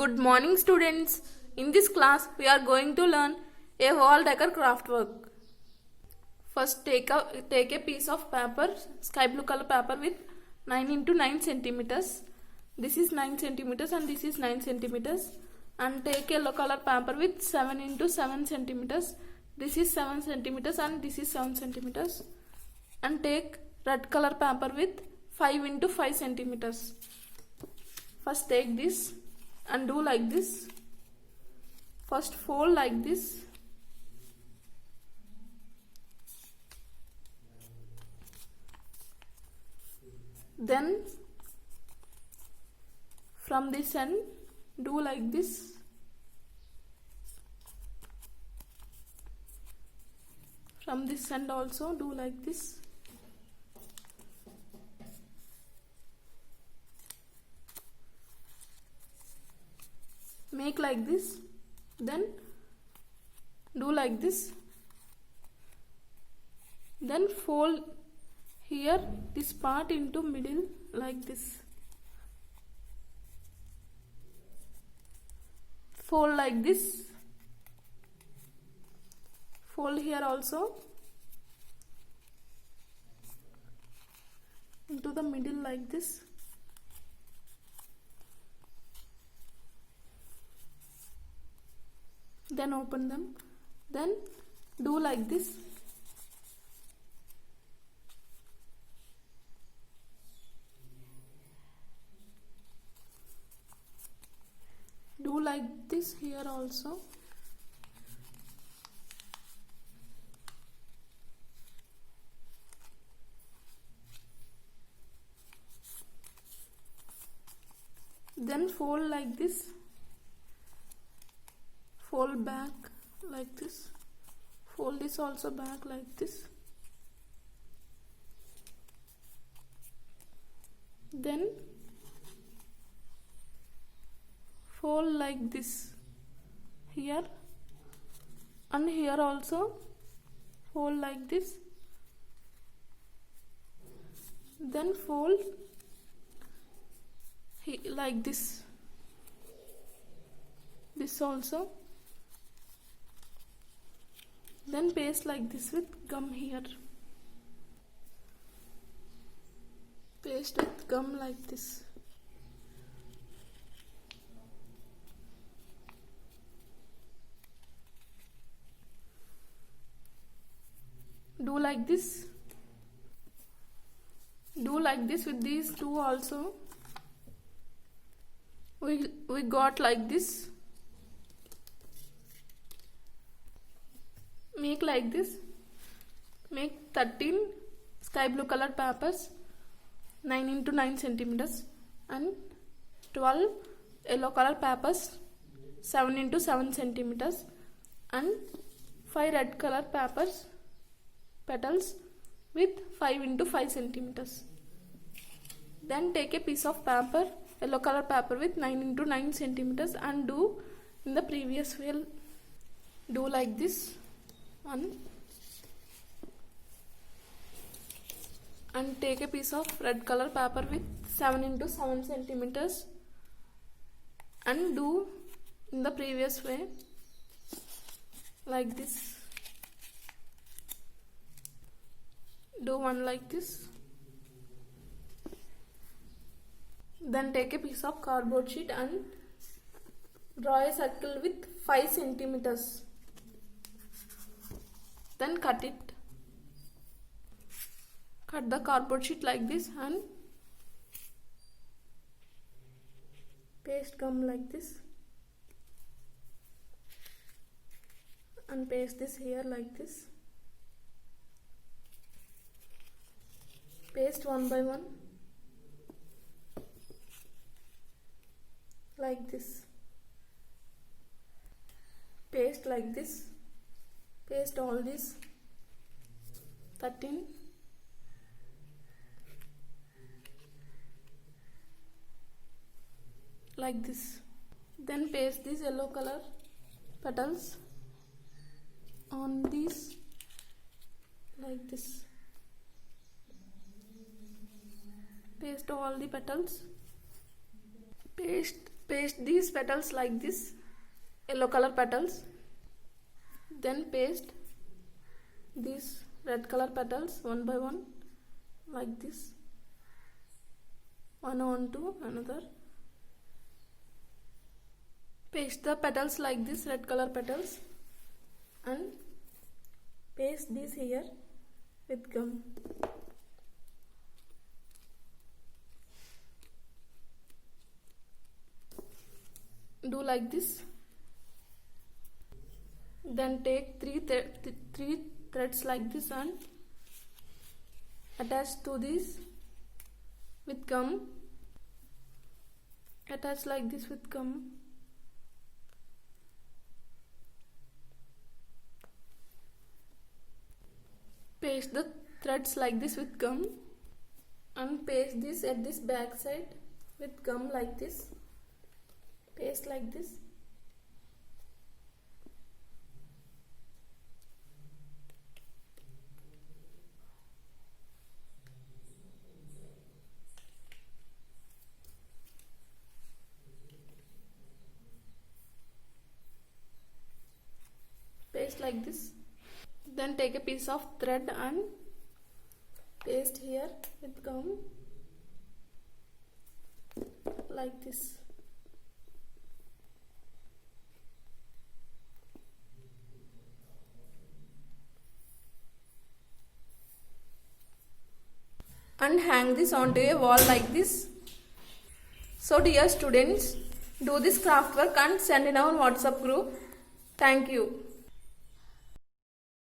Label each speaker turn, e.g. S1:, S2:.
S1: Good morning, students. In this class, we are going to learn a wall decor craft work. First, take a piece of paper, sky blue color paper with 9 into 9 centimeters. This is 9 centimeters and this is 9 centimeters. And take yellow color paper with 7 into 7 centimeters. This is 7 centimeters and this is 7 centimeters. And take red color paper with 5 into 5 centimeters. First, take this and do like this. First fold like this. Then from this end do like this. From this end also do like this. Make like this, then do like this, then fold here this part into middle like this. Fold like this, fold here also into the middle like this. Then open them, then do like this. Do like this here also. Then fold like this. Fold back like this. Fold this also back like this. Then fold like this here and here also fold like this. Then fold like this. This also. Then paste like this with gum here. Paste with gum like this. Do like this. Do like this with these two also. We got like this. Make like this. Make 13 sky blue color papers, 9 into 9 centimeters, and 12 yellow color papers, 7 into 7 centimeters, and 5 red color papers, petals with 5 into 5 centimeters. Then take a piece of paper, yellow color paper with 9 into 9 centimeters, and do in the previous way. Do like this. And take a piece of red color paper with 7 into 7 centimeters and do in the previous way like this. Do one like this. Then take a piece of cardboard sheet and draw a circle with 5 centimeters. Then cut it. Cut the cardboard sheet like this and paste gum like this. And paste this here like this. Paste one by one like this. Paste like this. Paste all this 13. Like this. Then paste these yellow color petals on these like this. Paste all the petals. Paste Paste these petals like this, yellow color petals. Then paste these red color petals one by one like this, one onto another. Paste the petals like this, red color petals, and paste these here with gum. Do like this. Then take three threads like this and attach to this with gum. Attach like this with gum. Paste the threads like this with gum and paste this at this back side with gum like this. Paste like this. Paste like this. Then take a piece of thread and paste here with gum like this. And hang this onto a wall like this. So dear students, do this craft work and send in our WhatsApp group. Thank you.